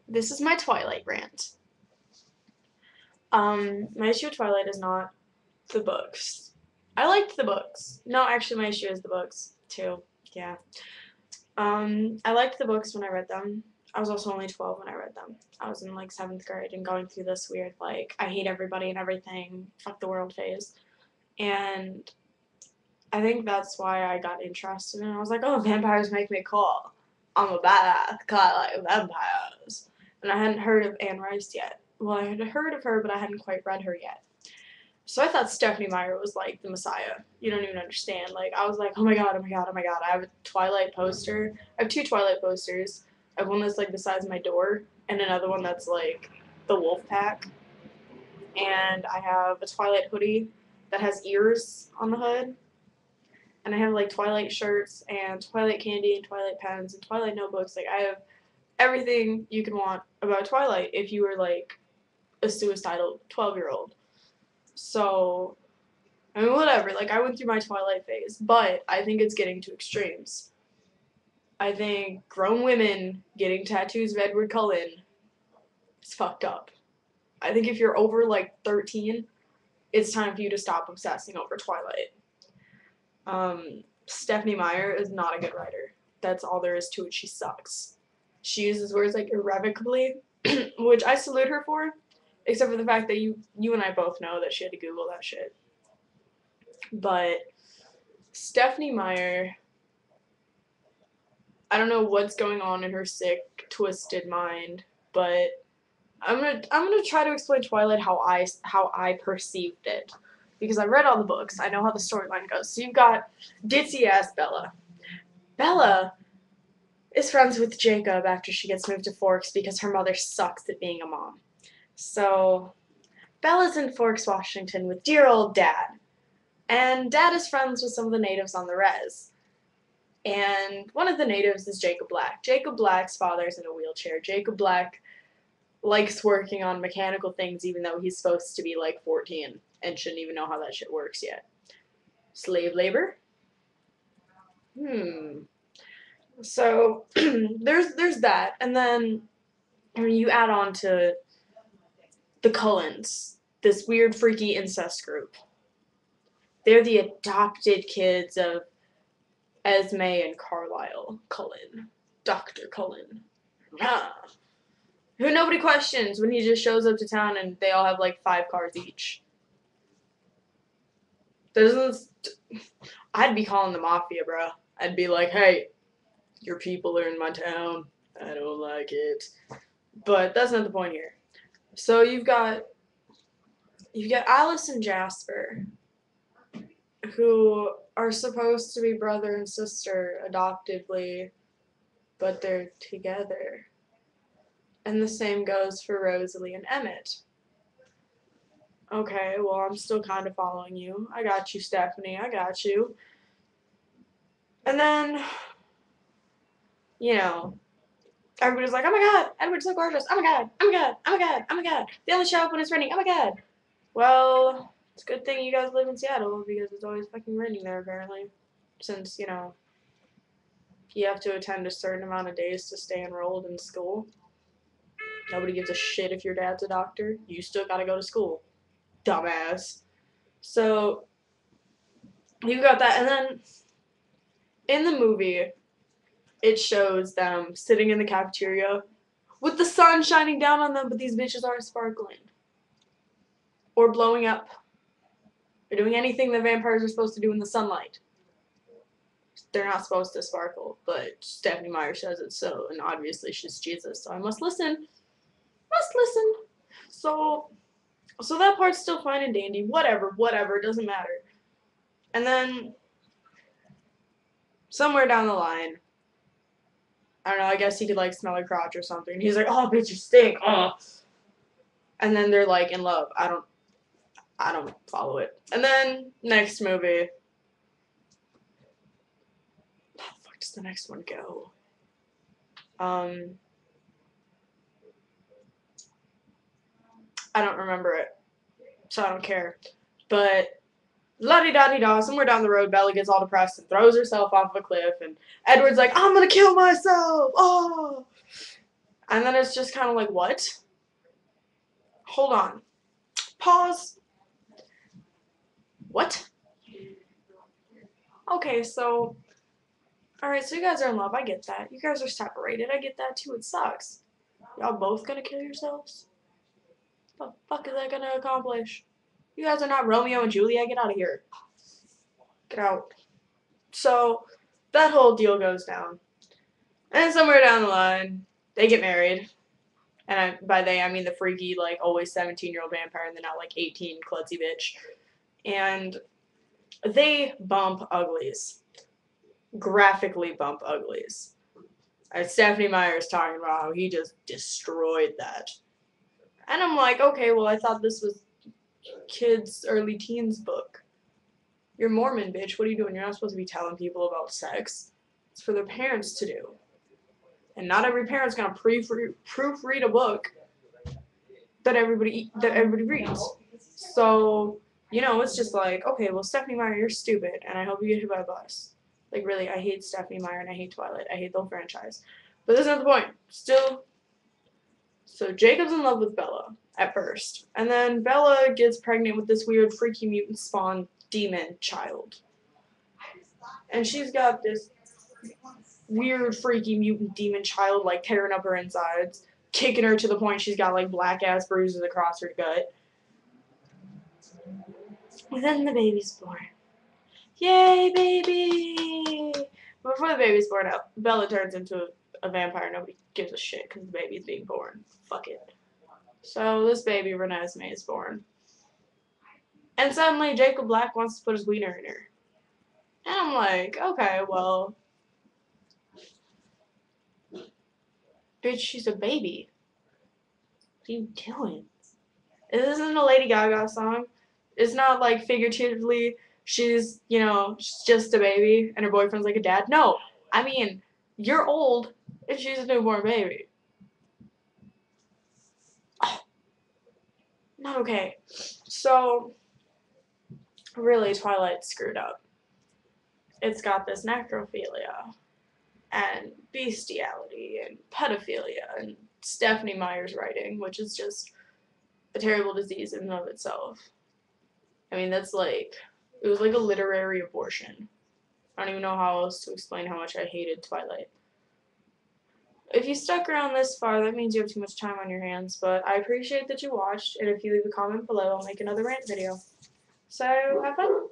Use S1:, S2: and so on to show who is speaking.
S1: This is my Twilight rant. My issue with Twilight is not the books. I liked the books. No, actually, my issue is the books too. Yeah. I liked the books when I read them. I was also only 12 when I read them. I was in like 7th grade and going through this weird like I hate everybody and everything, fuck the world phase. And I think that's why I got interested in it. I was like, oh, vampires make me cool. I'm a badass 'cause I like vampires. And I hadn't heard of Anne Rice yet. Well, I had heard of her, but I hadn't quite read her yet. So I thought Stephanie Meyer was like the Messiah. You don't even understand. Like I was like, oh my god, oh my god, oh my god. I have a Twilight poster. I have two Twilight posters. I have one that's like the size of my door, and another one that's like the wolf pack. And I have a Twilight hoodie that has ears on the hood. And I have like Twilight shirts and Twilight candy and Twilight pens and Twilight notebooks. Like I have everything you can want about Twilight if you were like a suicidal 12-year-old. So, I mean, whatever. Like, I went through my Twilight phase, but I think it's getting to extremes. I think grown women getting tattoos of Edward Cullen is fucked up. I think if you're over, like, 13, it's time for you to stop obsessing over Twilight. Stephanie Meyer is not a good writer. That's all there is to it. She sucks. She uses words like irrevocably, which I salute her for, except for the fact that you and I both know that she had to Google that shit. But Stephanie Meyer, I don't know what's going on in her sick, twisted mind, but I'm gonna try to explain Twilight how I perceived it. Because I read all the books, I know how the storyline goes. So you've got ditzy ass Bella. Bella is friends with Jacob after she gets moved to Forks because her mother sucks at being a mom. So Bella's in Forks, Washington with dear old Dad. And Dad is friends with some of the natives on the res. And one of the natives is Jacob Black. Jacob Black's father's in a wheelchair. Jacob Black likes working on mechanical things even though he's supposed to be like 14 and shouldn't even know how that shit works yet. Slave labor? So there's that. And then you add on to the Cullens, this weird freaky incest group. They're the adopted kids of Esme and Carlisle Cullen. Dr. Cullen. Ah. Who nobody questions when he just shows up to town and they all have like 5 cars each. I'd be calling the mafia, bro. I'd be like, hey, your people are in my town. I don't like it. But that's not the point here. So you've got Alice and Jasper, who are supposed to be brother and sister adoptively, but they're together. And the same goes for Rosalie and Emmett. Okay, well, I'm still kind of following you. I got you, Stephanie. I got you. And then, everybody's like, oh my god, Edward's so gorgeous. Oh my god, oh my god, oh my god, oh my god. They only show up when it's raining. Oh my god. Well, it's a good thing you guys live in Seattle because it's always fucking raining there, apparently. Since, you have to attend a certain amount of days to stay enrolled in school. Nobody gives a shit if your dad's a doctor. You still gotta go to school. Dumbass. So, you got that. And then, in the movie, it shows them sitting in the cafeteria with the sun shining down on them, but these bitches aren't sparkling. Or blowing up. Or doing anything that vampires are supposed to do in the sunlight. They're not supposed to sparkle, but Stephanie Meyer says it so, and obviously she's Jesus, so I must listen. Must listen. So that part's still fine and dandy. Whatever, it doesn't matter. And then, somewhere down the line, I don't know, I guess he could, like, smell her crotch or something. And he's like, oh, bitch, you stink. Oh. And then they're, like, in love. I don't follow it. And then, next movie. How the fuck does the next one go? I don't remember it. So I don't care. But, la-di-da-di-da, somewhere down the road, Bella gets all depressed and throws herself off a cliff, and Edward's like, I'm gonna kill myself! Oh! And then it's just kind of like, what? Hold on. Pause. What? Okay, so, alright, so you guys are in love. I get that. You guys are separated. I get that too. It sucks. Y'all both gonna kill yourselves? What the fuck is that gonna accomplish? You guys are not Romeo and Juliet. Get out of here. Get out. So, that whole deal goes down. And somewhere down the line, they get married. And by they, I mean the freaky, like, always 17-year-old vampire and the now, like, 18 klutzy bitch. And they bump uglies. Graphically bump uglies. Stephanie Meyer's talking about how he just destroyed that. And I'm like, okay, well, I thought this was kids' early teens book. You're Mormon, bitch. What are you doing? You're not supposed to be telling people about sex. It's for their parents to do. And not every parent's gonna proofread a book that everybody reads. So, you know, it's just like, okay, well, Stephanie Meyer, you're stupid, and I hope you get hit by a bus. Like, really, I hate Stephanie Meyer, and I hate Twilight. I hate the whole franchise. But that's not the point. Still, so Jacob's in love with Bella at first. And then Bella gets pregnant with this weird freaky mutant spawn demon child. And she's got this weird freaky mutant demon child like tearing up her insides, kicking her to the point she's got like black ass bruises across her gut. And then the baby's born. Yay, baby! Before the baby's born, Bella turns into a vampire. Nobody gives a shit because the baby's being born. Fuck it. So this baby, Renesmee, is born. And suddenly Jacob Black wants to put his wiener in her. And I'm like, okay, well, bitch, she's a baby. What are you doing? This isn't a Lady Gaga song. It's not like figuratively she's, you know, she's just a baby and her boyfriend's like a dad. No, I mean, you're old and she's a newborn baby. Oh, not okay. So, really, Twilight screwed up. It's got this necrophilia and bestiality and pedophilia and Stephanie Meyer's writing, which is just a terrible disease in and of itself. I mean, that's like, it was like a literary abortion. I don't even know how else to explain how much I hated Twilight. If you stuck around this far, that means you have too much time on your hands, but I appreciate that you watched, and if you leave a comment below, I'll make another rant video. So, have fun!